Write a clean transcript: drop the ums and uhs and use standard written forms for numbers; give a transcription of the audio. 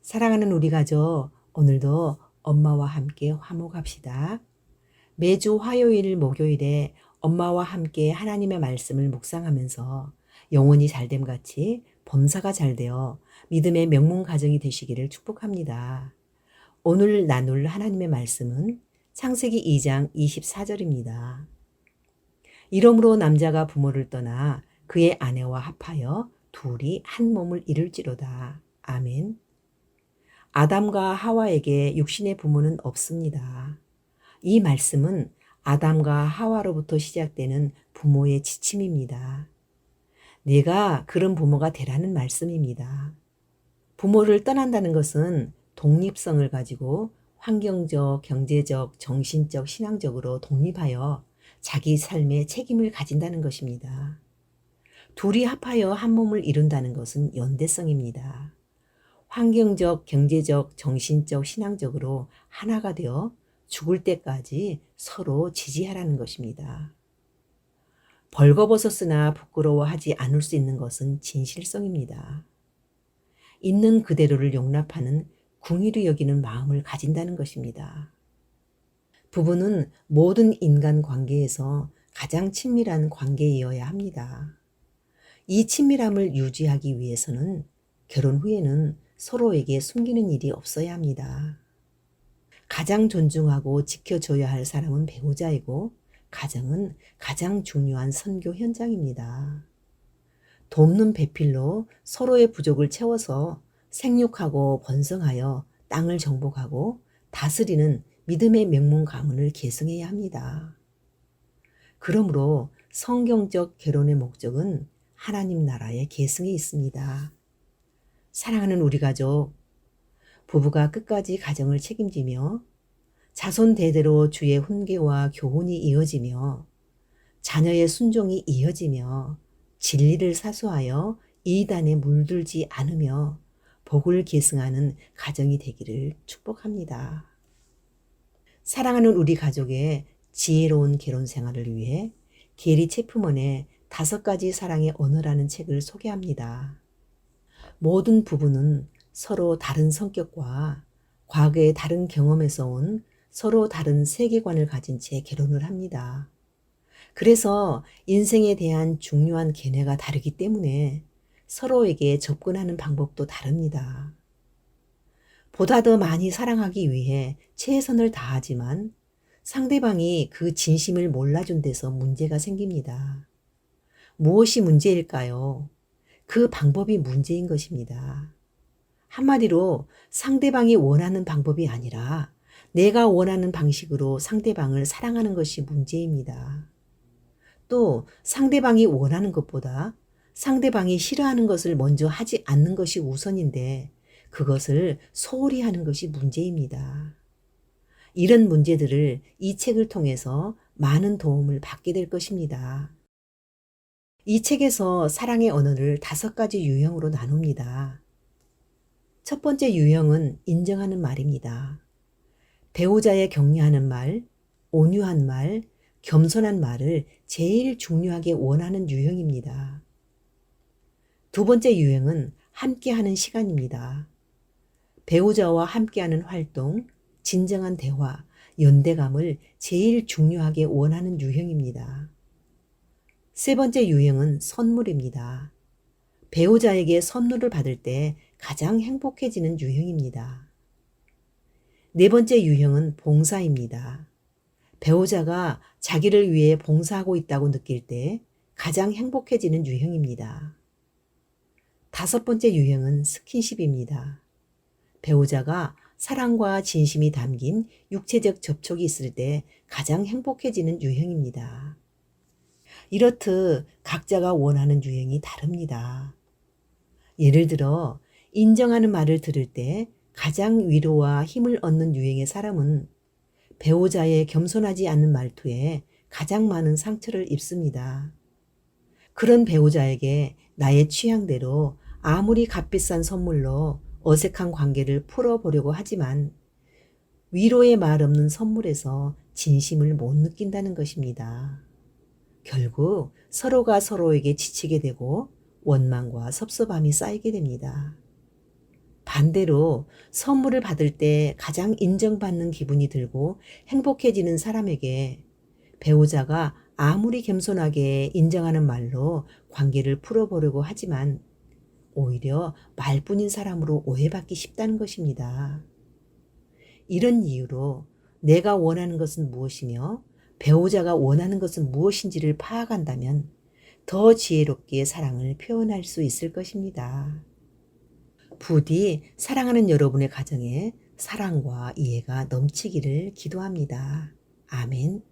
사랑하는 우리 가족, 오늘도 엄마와 함께 화목합시다. 매주 화요일, 목요일에 엄마와 함께 하나님의 말씀을 묵상하면서 영혼이 잘됨 같이 범사가 잘 되어 믿음의 명문 가정이 되시기를 축복합니다. 오늘 나눌 하나님의 말씀은 창세기 2장 24절입니다. 이러므로 남자가 부모를 떠나 그의 아내와 합하여 둘이 한 몸을 이룰지로다. 아멘. 아담과 하와에게 육신의 부모는 없습니다. 이 말씀은 아담과 하와로부터 시작되는 부모의 지침입니다. 내가 그런 부모가 되라는 말씀입니다. 부모를 떠난다는 것은 독립성을 가지고 환경적, 경제적, 정신적, 신앙적으로 독립하여 자기 삶에 책임을 가진다는 것입니다. 둘이 합하여 한 몸을 이룬다는 것은 연대성입니다. 환경적, 경제적, 정신적, 신앙적으로 하나가 되어 죽을 때까지 서로 지지하라는 것입니다. 벌거벗었으나 부끄러워하지 않을 수 있는 것은 진실성입니다. 있는 그대로를 용납하는 궁의로 여기는 마음을 가진다는 것입니다. 부부는 모든 인간 관계에서 가장 친밀한 관계이어야 합니다. 이 친밀함을 유지하기 위해서는 결혼 후에는 서로에게 숨기는 일이 없어야 합니다. 가장 존중하고 지켜줘야 할 사람은 배우자이고 가정은 가장 중요한 선교 현장입니다. 돕는 배필로 서로의 부족을 채워서 생육하고 번성하여 땅을 정복하고 다스리는 믿음의 명문 가문을 계승해야 합니다. 그러므로 성경적 결혼의 목적은 하나님 나라의 계승에 있습니다. 사랑하는 우리 가족, 부부가 끝까지 가정을 책임지며 자손 대대로 주의 훈계와 교훈이 이어지며 자녀의 순종이 이어지며 진리를 사수하여 이단에 물들지 않으며 복을 계승하는 가정이 되기를 축복합니다. 사랑하는 우리 가족의 지혜로운 결혼 생활을 위해 게리 체프먼의 5가지 사랑의 언어라는 책을 소개합니다. 모든 부부는 서로 다른 성격과 과거의 다른 경험에서 온 서로 다른 세계관을 가진 채 결혼을 합니다. 그래서 인생에 대한 중요한 견해가 다르기 때문에 서로에게 접근하는 방법도 다릅니다. 보다 더 많이 사랑하기 위해 최선을 다하지만 상대방이 그 진심을 몰라준 데서 문제가 생깁니다. 무엇이 문제일까요? 그 방법이 문제인 것입니다. 한마디로 상대방이 원하는 방법이 아니라 내가 원하는 방식으로 상대방을 사랑하는 것이 문제입니다. 또 상대방이 원하는 것보다 상대방이 싫어하는 것을 먼저 하지 않는 것이 우선인데 그것을 소홀히 하는 것이 문제입니다. 이런 문제들을 이 책을 통해서 많은 도움을 받게 될 것입니다. 이 책에서 사랑의 언어를 5가지 유형으로 나눕니다. 첫 번째 유형은 인정하는 말입니다. 배우자의 격려하는 말, 온유한 말, 겸손한 말을 제일 중요하게 원하는 유형입니다. 두 번째 유형은 함께하는 시간입니다. 배우자와 함께하는 활동, 진정한 대화, 연대감을 제일 중요하게 원하는 유형입니다. 세 번째 유형은 선물입니다. 배우자에게 선물을 받을 때 가장 행복해지는 유형입니다. 네 번째 유형은 봉사입니다. 배우자가 자기를 위해 봉사하고 있다고 느낄 때 가장 행복해지는 유형입니다. 5번째 유형은 스킨십입니다. 배우자가 사랑과 진심이 담긴 육체적 접촉이 있을 때 가장 행복해지는 유형입니다. 이렇듯 각자가 원하는 유형이 다릅니다. 예를 들어 인정하는 말을 들을 때 가장 위로와 힘을 얻는 유형의 사람은 배우자의 겸손하지 않는 말투에 가장 많은 상처를 입습니다. 그런 배우자에게 나의 취향대로 아무리 값비싼 선물로 어색한 관계를 풀어보려고 하지만 위로의 말 없는 선물에서 진심을 못 느낀다는 것입니다. 결국 서로가 서로에게 지치게 되고 원망과 섭섭함이 쌓이게 됩니다. 반대로 선물을 받을 때 가장 인정받는 기분이 들고 행복해지는 사람에게 배우자가 아무리 겸손하게 인정하는 말로 관계를 풀어보려고 하지만 오히려 말뿐인 사람으로 오해받기 쉽다는 것입니다. 이런 이유로 내가 원하는 것은 무엇이며 배우자가 원하는 것은 무엇인지를 파악한다면 더 지혜롭게 사랑을 표현할 수 있을 것입니다. 부디 사랑하는 여러분의 가정에 사랑과 이해가 넘치기를 기도합니다. 아멘.